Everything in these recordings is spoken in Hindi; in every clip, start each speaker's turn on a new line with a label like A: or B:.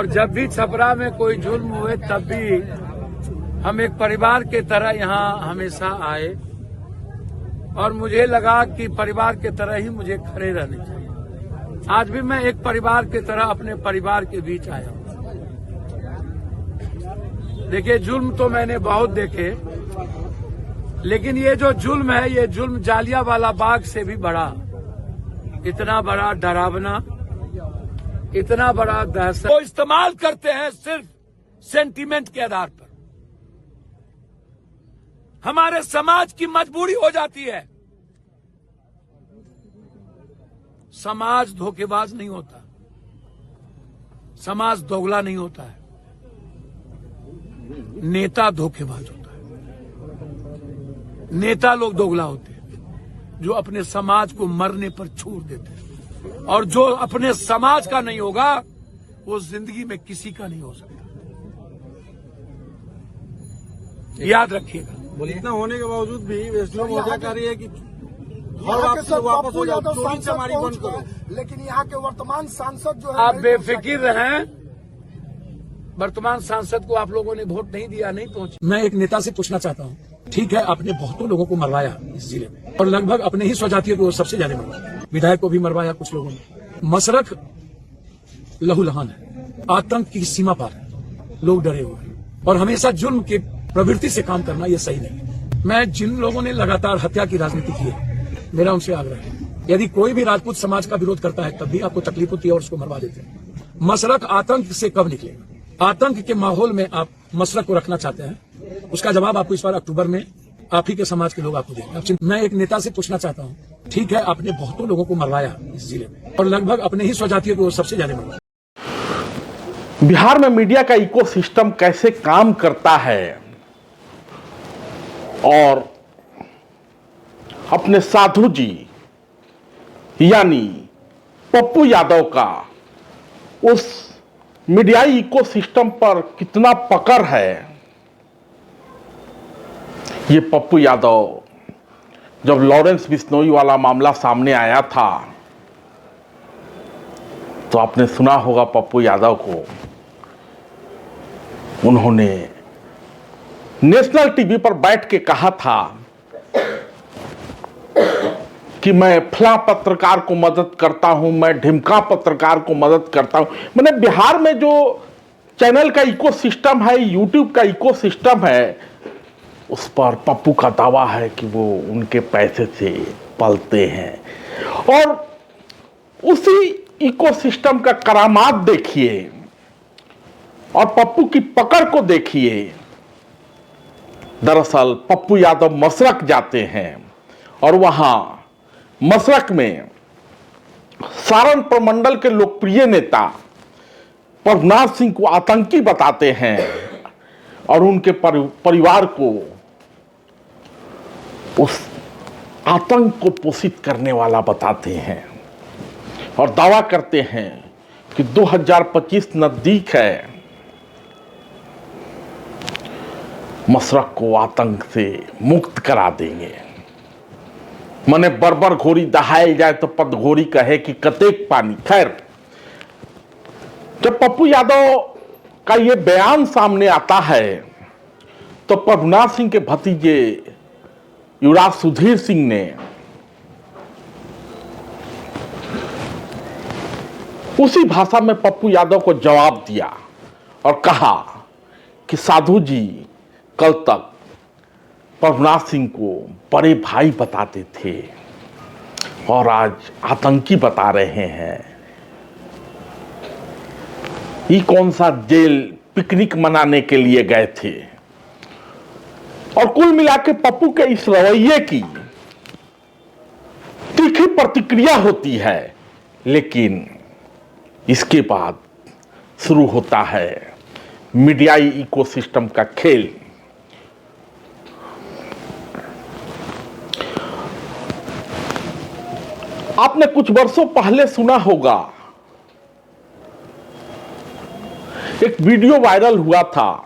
A: और जब भी छपरा में कोई जुल्म हुए तब भी हम एक परिवार के तरह यहाँ हमेशा आए और मुझे लगा कि परिवार के तरह ही मुझे खड़े रहने चाहिए। आज भी मैं एक परिवार के तरह अपने परिवार के बीच आया हूँ। देखिए, जुल्म तो मैंने बहुत देखे, लेकिन ये जो जुल्म है, ये जुल्म जालियांवाला बाग से भी बड़ा, इतना बड़ा डरावना, इतना बड़ा दहशत वो इस्तेमाल करते हैं सिर्फ सेंटीमेंट के आधार पर। हमारे समाज की मजबूरी हो जाती है। समाज धोखेबाज नहीं होता, समाज दोगला नहीं होता है, नेता धोखेबाज होता है। नेता लोग दोगला होते हैं जो अपने समाज को मरने पर छोड़ देते हैं, और जो अपने समाज का नहीं होगा वो जिंदगी में किसी का नहीं हो सकता। याद रखिएगा।
B: इतना होने के बावजूद भी वैष्णव मोर्चा कह रही है कि वापस हो जाओ, चोरी चमारी बंद करो।
C: लेकिन यहाँ के वर्तमान सांसद जो है,
A: आप बेफिक्र रहें, वर्तमान सांसद को आप लोगों ने वोट नहीं दिया, नहीं पहुंचे। मैं एक नेता से पूछना चाहता हूँ, ठीक है, आपने बहुतों लोगों को मरवाया इस जिले में और लगभग अपने ही स्वजातियों को सबसे ज्यादा मरवाया, विधायक को भी मरवाया कुछ लोगों ने। मसरख लहूलुहान है, आतंक की सीमा पार है, लोग डरे हुए हैं और हमेशा जुल्म की प्रवृत्ति से काम करना यह सही नहीं है। मैं जिन लोगों ने लगातार हत्या की राजनीति की है, मेरा उनसे आग्रह है, यदि कोई भी राजपूत समाज का विरोध करता है तब भी आपको तकलीफ होती है और उसको मरवा देते हैं। मसरख आतंक से कब निकलेगा? आतंक के माहौल में आप मसरख को रखना चाहते हैं, उसका जवाब आपको इस बार अक्टूबर में आप ही के समाज के लोग आपको देंगे। मैं एक नेता से पूछना चाहता हूँ, ठीक है, आपने बहुतों लोगों को मरवाया इस जिले में और लगभग अपने ही स्वजातियों को सबसे ज्यादा मरवाया।
D: बिहार में मीडिया का इकोसिस्टम कैसे काम करता है और अपने साधु जी यानी पप्पू यादव का उस मीडियाई इकोसिस्टम पर कितना पकड़ है, ये पप्पू यादव जब लॉरेंस बिश्नोई वाला मामला सामने आया था तो आपने सुना होगा पप्पू यादव को उन्होंने नेशनल टीवी पर बैठ के कहा था कि मैं फला पत्रकार को मदद करता हूं, मैं ढिमका पत्रकार को मदद करता हूं। मैंने बिहार में जो चैनल का इकोसिस्टम है, यूट्यूब का इकोसिस्टम है, उस पर पप्पू का दावा है कि वो उनके पैसे से पलते हैं। और उसी इकोसिस्टम का करामात देखिए और पप्पू की पकड़ को देखिए। दरअसल पप्पू यादव मसरख जाते हैं और वहां मसरख में सारण प्रमंडल के लोकप्रिय नेता प्रभुनाथ सिंह को आतंकी बताते हैं और उनके परिवार को उस आतंक को पोषित करने वाला बताते हैं और दावा करते हैं कि 2025 नजदीक है, मसरख को आतंक से मुक्त करा देंगे। मने बरबर घोड़ी दहायल जाए तो पद घोड़ी कहे कि कतेक पानी। खैर, जब पप्पू यादव का ये बयान सामने आता है तो प्रभुनाथ सिंह के भतीजे युवराज सुधीर सिंह ने उसी भाषा में पप्पू यादव को जवाब दिया और कहा कि साधु जी कल तक प्रभुनाथ सिंह को बड़े भाई बताते थे और आज आतंकी बता रहे हैं। ये कौन सा जेल पिकनिक मनाने के लिए गए थे? और कुल मिला के पप्पू के इस रवैये की तीखी प्रतिक्रिया होती है, लेकिन इसके बाद शुरू होता है मीडियाई इकोसिस्टम का खेल। आपने कुछ वर्षों पहले सुना होगा, एक वीडियो वायरल हुआ था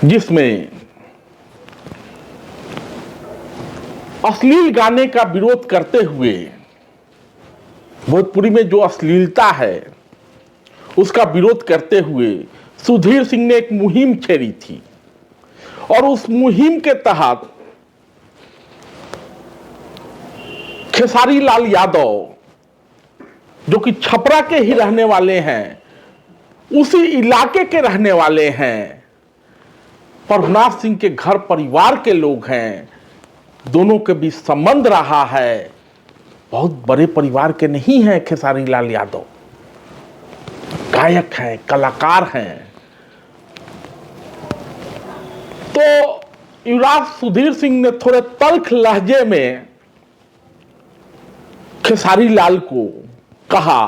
D: जिसमें अश्लील गाने का विरोध करते हुए भोजपुरी में जो अश्लीलता है उसका विरोध करते हुए सुधीर सिंह ने एक मुहिम छेड़ी थी और उस मुहिम के तहत खेसारी लाल यादव, जो कि छपरा के ही रहने वाले हैं, उसी इलाके के रहने वाले हैं, प्रभुनाथ सिंह के घर परिवार के लोग हैं, दोनों के बीच संबंध रहा है। बहुत बड़े परिवार के नहीं हैं खेसारी लाल यादव, गायक हैं, कलाकार हैं। तो युवराज सुधीर सिंह ने थोड़े तल्ख लहजे में खेसारी लाल को कहा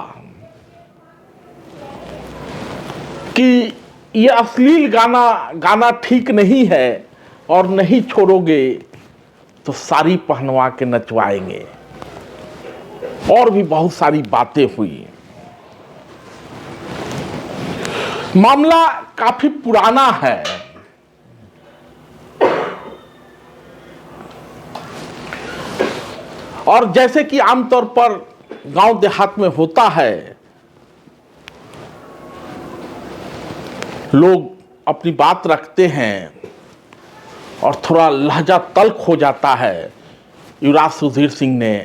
D: कि यह अश्लील गाना ठीक नहीं है और नहीं छोड़ोगे तो साड़ी पहनवा के नचवाएंगे। और भी बहुत सारी बातें हुई। मामला काफी पुराना है। और जैसे कि आमतौर पर गांव देहात में होता है, लोग अपनी बात रखते हैं और थोड़ा लहजा तल्ख हो जाता है। युवराज सुधीर सिंह ने,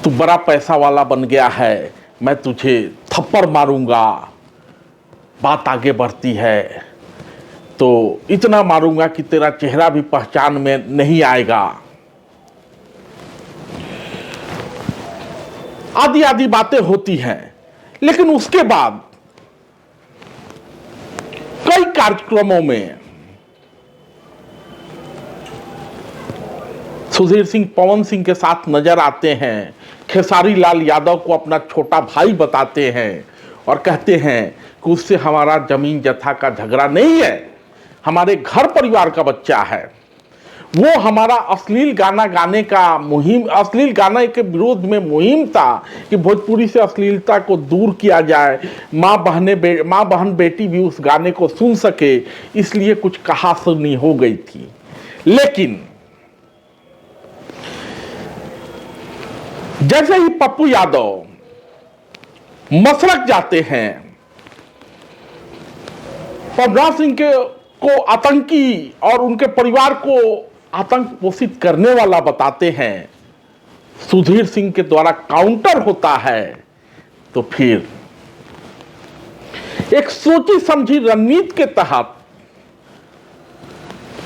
D: तू बड़ा पैसा वाला बन गया है, मैं तुझे थप्पड़ मारूंगा, बात आगे बढ़ती है तो इतना मारूंगा कि तेरा चेहरा भी पहचान में नहीं आएगा, आदि आदि बातें होती हैं। लेकिन उसके बाद कई कार्यक्रमों में सुधीर सिंह पवन सिंह के साथ नजर आते हैं, खेसारी लाल यादव को अपना छोटा भाई बताते हैं और कहते हैं कि उससे हमारा जमीन जथा का झगड़ा नहीं है, हमारे घर परिवार का बच्चा है। वो हमारा अश्लील गाना गाने का मुहिम, अश्लील गाने के विरोध में मुहिम था कि भोजपुरी से अश्लीलता को दूर किया जाए, माँ बहन बेटी भी उस गाने को सुन सके, इसलिए कुछ कहासुनी हो गई थी। लेकिन जैसे ही पप्पू यादव मसरक जाते हैं, प्रभुनाथ सिंह को आतंकी और उनके परिवार को आतंक पोषित करने वाला बताते हैं, सुधीर सिंह के द्वारा काउंटर होता है, तो फिर एक सोची समझी रणनीति के तहत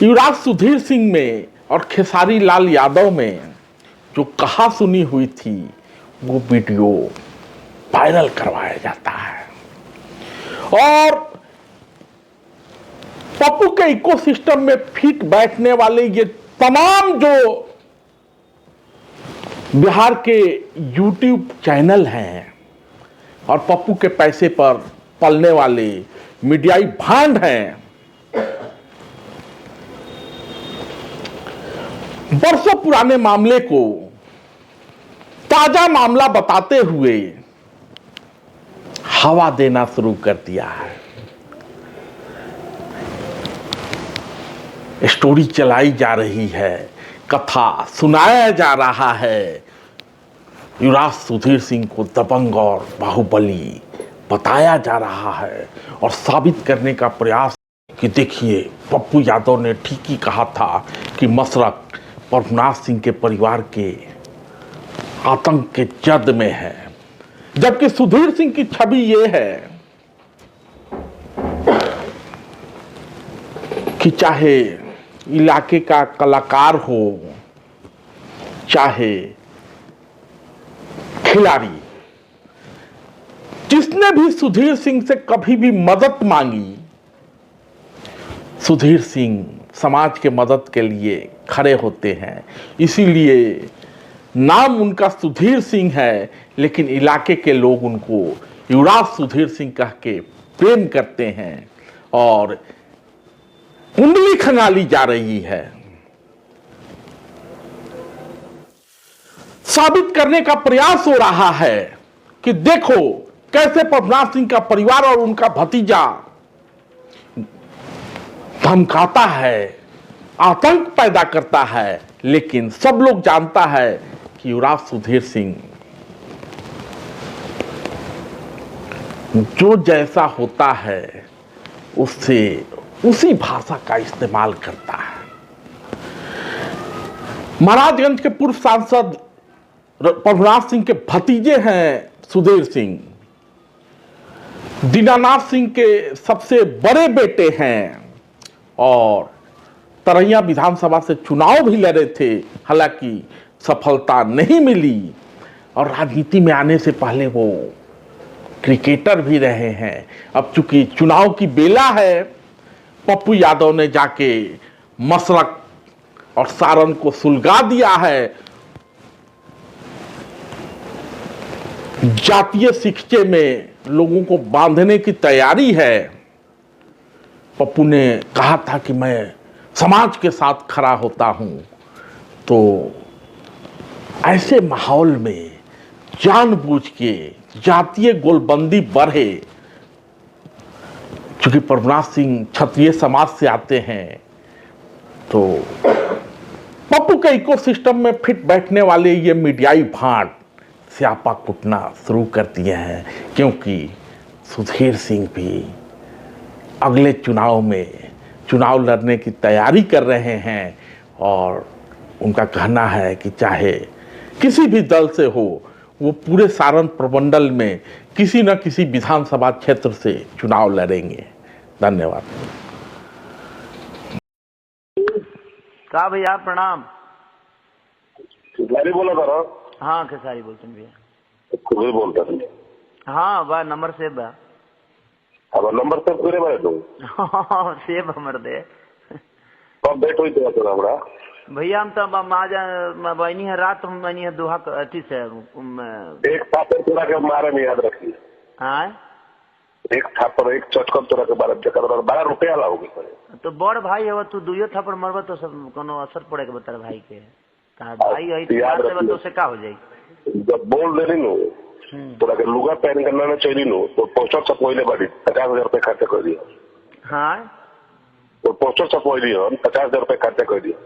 D: युवराज सुधीर सिंह में और खेसारी लाल यादव में जो कहा सुनी हुई थी, वो वीडियो वायरल करवाया जाता है। और पप्पू के इकोसिस्टम में फिट बैठने वाले ये तमाम जो बिहार के यूट्यूब चैनल हैं और पप्पू के पैसे पर पलने वाले मीडियाई भांड हैं, बरसों पुराने मामले को ताजा मामला बताते हुए हवा देना शुरू कर दिया है। स्टोरी चलाई जा रही है, कथा सुनाया जा रहा है, युवराज सुधीर सिंह को दबंग और बाहुबली बताया जा रहा है और साबित करने का प्रयास कि देखिए पप्पू यादव ने ठीक ही कहा था कि मसरक प्रभुनाथ सिंह के परिवार के आतंक के जद में है। जबकि सुधीर सिंह की छवि ये है कि चाहे इलाके का कलाकार हो, चाहे खिलाड़ी, जिसने भी सुधीर सिंह से कभी भी मदद मांगी, सुधीर सिंह समाज के मदद के लिए खड़े होते हैं। इसीलिए नाम उनका सुधीर सिंह है, लेकिन इलाके के लोग उनको युवराज सुधीर सिंह कह के प्रेम करते हैं और कुंडली खंगाली जा रही है। साबित करने का प्रयास हो रहा है कि देखो कैसे प्रभुनाथ सिंह का परिवार और उनका भतीजा धमकाता है, आतंक पैदा करता है, लेकिन सब लोग जानता है कि युवराज सुधीर सिंह जो जैसा होता है उससे उसी भाषा का इस्तेमाल करता है। महाराजगंज के पूर्व सांसद प्रभुनाथ सिंह के भतीजे हैं सुधीर सिंह, दीनानाथ सिंह के सबसे बड़े बेटे हैं और तरैया विधानसभा से चुनाव भी लड़े थे, हालांकि सफलता नहीं मिली और राजनीति में आने से पहले वो क्रिकेटर भी रहे हैं। अब चूंकि चुनाव की बेला है, पप्पू यादव ने जाके मसरक और सारण को सुलगा दिया है। जातीय शिक्षे में लोगों को बांधने की तैयारी है। पप्पू ने कहा था कि मैं समाज के साथ खड़ा होता हूं, तो ऐसे माहौल में जानबूझ के जातीय गोलबंदी बढ़े। क्योंकि प्रभुनाथ सिंह क्षत्रिय समाज से आते हैं, तो पप्पू के इकोसिस्टम में फिट बैठने वाले ये मीडियाई भाट स्यापा कुटना शुरू कर दिए हैं। क्योंकि सुधीर सिंह भी अगले चुनाव में चुनाव लड़ने की तैयारी कर रहे हैं और उनका कहना है कि चाहे किसी भी दल से हो, वो पूरे सारण प्रमंडल में किसी न किसी विधानसभा क्षेत्र से चुनाव लड़ेंगे। धन्यवाद।
E: का भैया प्रणाम।
F: खेसारी बोला था।
E: हाँ खेसारी बोलते हैं भैया।
F: खुद बोलता था।
E: हाँ बा नंबर सेव बा।
F: अब नंबर सेव करे बारे तो
E: सेव हमर दे।
F: कब भेंट हुई तो हमरा
E: भैया हम तो बनी है रात हम बनी है दोहा अथी से
F: एक थापर तोरा के मारे में याद रखिए।
E: हाँ
F: एक थापर एक चटकन तोरा के बारे में 12 रुपया लाओगे।
E: तो बड़ भाई है तू दुइयो थापर मरबा तो सब कोनो असर पड़े के बता भाई के भाई है तो से का हो जाई।
F: जब बोल देनी नो तोरा के लुगा पहन के ना चाहिए नो तो पोस्टर छपवाइले बाड़ी 50,000 रुपए खर्चा कर दिया।
E: हाँ
F: तो पोस्टर छपवाइली हम 50,000 रुपए खर्चा कर दिया।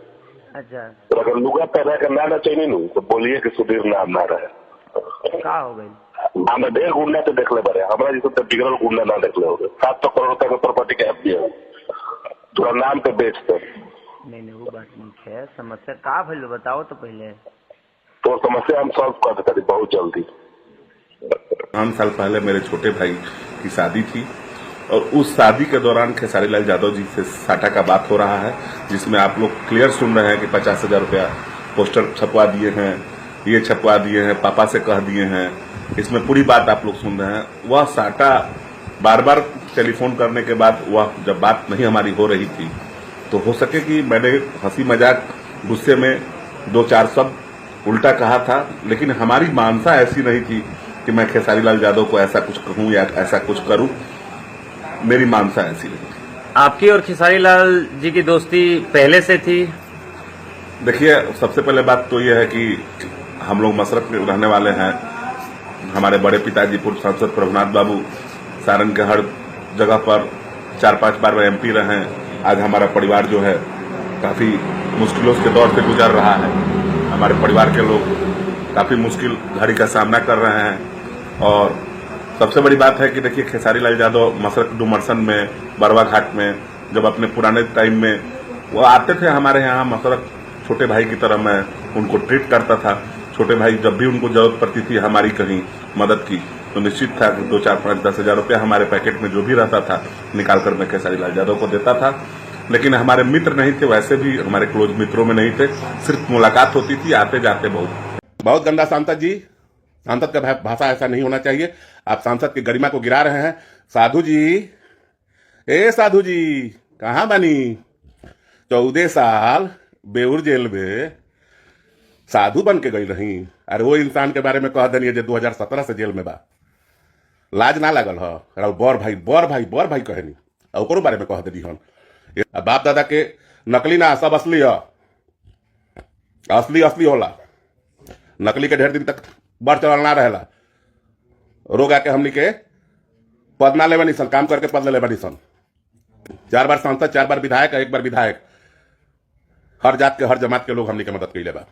E: अच्छा
F: तोरा के लुगा पहना के ना चाहिए नो तो बोलिए कि सुधीर नाम ना रहे।
E: का हो गई
F: हमें ढेर गुंडा से देख ले बारे हमरा जैसे तो बिगड़ल गुंडा ना देख ले होगे। 700 करोड़ रुपए का प्रॉपर्टी के दिया तोरा नाम पे बेचते।
E: नहीं वो बात नहीं है। समस्या का भइल बताओ तो पहले।
F: तो समस्या हम सॉल्व कर देते बहुत जल्दी।
G: 5 साल पहले मेरे छोटे भाई की शादी थी और उस शादी के दौरान खेसारी लाल यादव जी से साटा का बात हो रहा है, जिसमें आप लोग क्लियर सुन रहे हैं कि 50,000 रुपया पोस्टर छपवा दिए हैं, ये छपवा दिए हैं, पापा से कह दिए हैं। इसमें पूरी बात आप लोग सुन रहे हैं। वह साटा बार बार टेलीफोन करने के बाद वह जब बात नहीं हमारी हो रही थी तो हो सके कि मैंने हंसी मजाक गुस्से में 2-4 शब्द उल्टा कहा था, लेकिन हमारी मानसा ऐसी नहीं थी कि मैं खेसारी लाल यादव को ऐसा कुछ कहूं या ऐसा कुछ करूं। मेरी मानसा ऐसी नहीं थी।
H: आपकी और खेसारी लाल जी की दोस्ती पहले से थी?
G: देखिए, सबसे पहले बात तो यह है कि हम लोग मसरत में रहने वाले हैं। हमारे बड़े पिताजी पूर्व सांसद प्रभुनाथ बाबू सारण के हर जगह पर 4-5 बार MP रहे हैं। आज हमारा परिवार जो है काफी मुश्किलों के दौर से गुजर रहा है। हमारे परिवार के लोग काफी मुश्किल घड़ी का सामना कर रहे हैं और सबसे बड़ी बात है कि देखिए खेसारी लाल यादव मसरत डुमरसन में, बरवा घाट में, जब अपने पुराने टाइम में वो आते थे हमारे यहाँ मसरत, छोटे भाई की तरह मैं उनको ट्रीट करता था। छोटे भाई जब भी उनको जरूरत पड़ती थी हमारी कहीं मदद की तो निश्चित था कि 2, 4, 5, 10,000 रुपया हमारे पैकेट में जो भी रहता था निकाल कर मैं खेसारी लाल यादव को देता था। लेकिन हमारे मित्र नहीं थे, वैसे भी हमारे क्लोज मित्रों में नहीं थे, सिर्फ मुलाकात होती थी आते जाते। बहुत गंदा सांसद जी, सांसद का भाषा ऐसा नहीं होना चाहिए। आप सांसद की गरिमा को गिरा रहे हैं। साधु जी, ए साधु जी, कहाँ बनी? 14 साल बेउर जेल में साधु बन के गई रही। अरे वो इंसान के बारे में कह देनी जो 2017 से जेल में बा। लाज ना लगल है? बर भाई कहनी ओकरो बारे में कह देनी हन। बाप दादा के नकली ना, सब असली है। असली होला। नकली के ढेर दिन तक बढ़ चढ़ल ना रहेला। रोग आके हमनी के पद ना ले बनी सन, काम करके पद ले बनी सन। 4 बार सांसद, 4 बार विधायक, 1 बार विधायक। हर जात के हर जमात के लोग हमनी के मदद कइले बा।